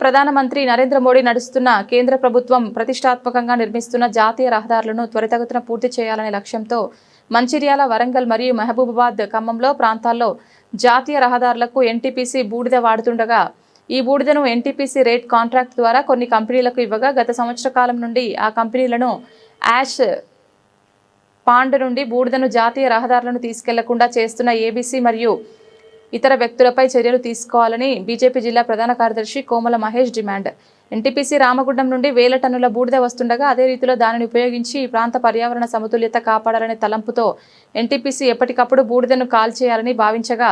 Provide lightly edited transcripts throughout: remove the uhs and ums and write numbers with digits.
ప్రధానమంత్రి నరేంద్ర మోడీ నడుస్తున్న కేంద్ర ప్రభుత్వం ప్రతిష్టాత్మకంగా నిర్మిస్తున్న జాతీయ రహదారులను త్వరితగతిన పూర్తి చేయాలనే లక్ష్యంతో మంచిర్యాల, వరంగల్ మరియు మహబూబాబాద్, ఖమ్మంలో ప్రాంతాల్లో జాతీయ రహదారులకు ఎన్టీపీసీ బూడిద వాడుతుండగా ఈ బూడిదను ఎన్టీపీసీ రేట్ కాంట్రాక్ట్ ద్వారా కొన్ని కంపెనీలకు ఇవ్వగా గత సంవత్సర కాలం నుండి ఆ కంపెనీలను యాష్ పాండ్ నుండి బూడిదను జాతీయ రహదారులను తీసుకెళ్లకుండా చేస్తున్న ఏబీసీ మరియు ఇతర వ్యక్తులపై చర్యలు తీసుకోవాలని బీజేపీ జిల్లా ప్రధాన కార్యదర్శి కోమల మహేష్ డిమాండ్. ఎన్టీపీసీ రామగుండం నుండి వేల టన్నుల బూడిద వస్తుండగా అదే రీతిలో దానిని ఉపయోగించి ఈ ప్రాంత పర్యావరణ సమతుల్యత కాపాడాలనే తలంపుతో ఎన్టీపీసీ ఎప్పటికప్పుడు బూడిదను కాల్చేయాలని భావించగా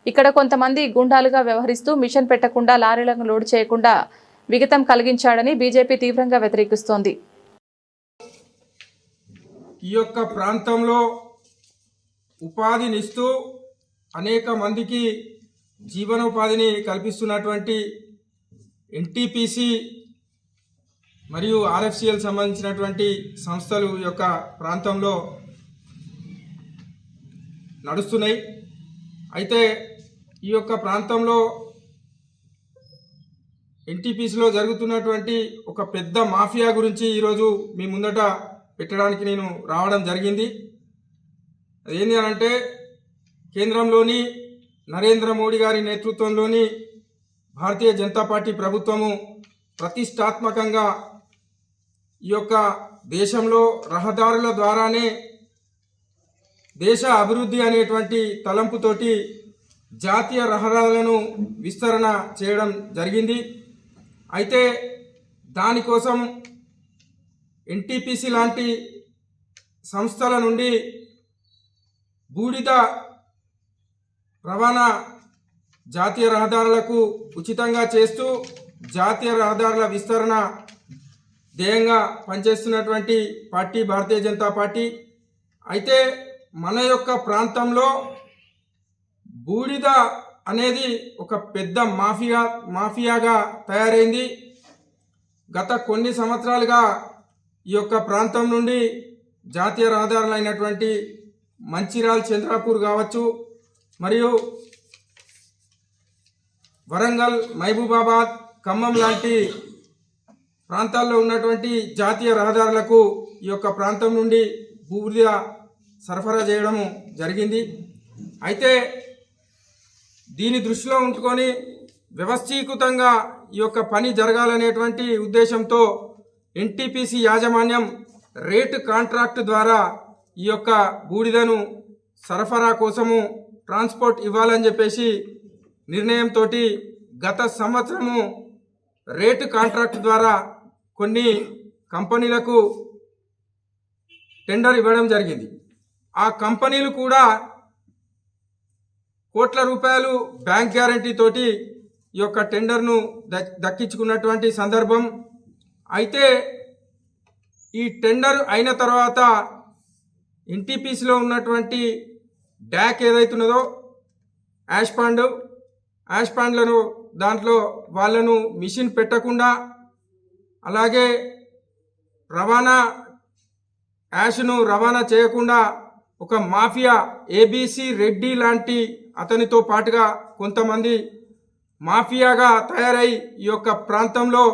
ఇక్కడ కొంతమంది గుండాలుగా వ్యవహరిస్తూ మిషన్ పెట్టకుండా లారీలను లోడ్ చేయకుండా విఘాతం కలిగించాడని బీజేపీ తీవ్రంగా వ్యతిరేకిస్తోంది. ఈ యొక్క ప్రాంతంలో ఉపాధినిస్తూ అనేక మందికి జీవనోపాధిని కల్పిస్తున్నటువంటి ఎన్టీపీసీ మరియు ఆర్ఎఫ్సిఎల్ సంబంధించినటువంటి సంస్థలు ఈ యొక్క ప్రాంతంలో నడుస్తున్నాయి. అయితే ఈ యొక్క ప్రాంతంలో ఎన్టీపీసీలో జరుగుతున్నటువంటి ఒక పెద్ద మాఫియా గురించి ఈరోజు మీ ముందట పెట్టడానికి నేను రావడం జరిగింది. అదేంటి అంటే కేంద్రంలోని నరేంద్ర మోడీ గారి నేతృత్వంలోని భారతీయ జనతా పార్టీ ప్రభుత్వము ప్రతిష్టాత్మకంగా ఈ యొక్క దేశంలో రహదారుల ద్వారానే దేశ అభివృద్ధి అనేటువంటి తలంపుతోటి జాతీయ రహదారులను విస్తరణ చేయడం జరిగింది. అయితే దానికోసం ఎన్టీపీసీ లాంటి సంస్థల నుండి బూడిద రవాణా జాతీయ రహదారులకు ఉచితంగా చేస్తూ జాతీయ రహదారుల విస్తరణ ధ్యేయంగా పనిచేస్తున్నటువంటి పార్టీ భారతీయ జనతా పార్టీ. అయితే మన యొక్క ప్రాంతంలో బూడిద అనేది ఒక పెద్ద మాఫియాగా తయారైంది. గత కొన్ని సంవత్సరాలుగా ఈ యొక్క ప్రాంతం నుండి జాతీయ రహదారులు అయినటువంటి మంచిర్యాల, చంద్రాపూర్ కావచ్చు, మరియు వరంగల్, మహబూబాబాద్, ఖమ్మం లాంటి ప్రాంతాల్లో ఉన్నటువంటి జాతీయ రహదారులకు ఈ యొక్క ప్రాంతం నుండి బూడిద సరఫరా చేయడం జరిగింది. అయితే దీని దృష్టిలో ఉంచుకొని వ్యవస్థీకృతంగా ఈ యొక్క పని జరగాలనేటువంటి ఉద్దేశంతో ఎన్టీపీసీ యాజమాన్యం రేటు కాంట్రాక్ట్ ద్వారా ఈ యొక్క బూడిదను సరఫరా కోసము ట్రాన్స్పోర్ట్ ఇవ్వాలని చెప్పేసి నిర్ణయంతో గత సంవత్సరము రేటు కాంట్రాక్ట్ ద్వారా కొన్ని కంపెనీలకు టెండర్ ఇవ్వడం జరిగింది. ఆ కంపెనీలు కూడా కోట్ల రూపాయలు బ్యాంక్ గ్యారంటీ తోటి ఈ యొక్క టెండర్ను దక్కించుకున్నటువంటి సందర్భం. అయితే ఈ టెండర్ అయిన తర్వాత ఎన్టీపీసీలో ఉన్నటువంటి డ్యాక్ ఏదైతున్నదో యాష్ పాండ్లను దాంట్లో వాళ్ళను మిషన్ పెట్టకుండా, అలాగే యాష్ను రవాణా చేయకుండా ఒక మాఫియా ఏబీసీ రెడ్డి లాంటి అతనితో పాటుగా కొంతమంది మాఫియాగా తయారై ఈ యొక్క ప్రాంతంలో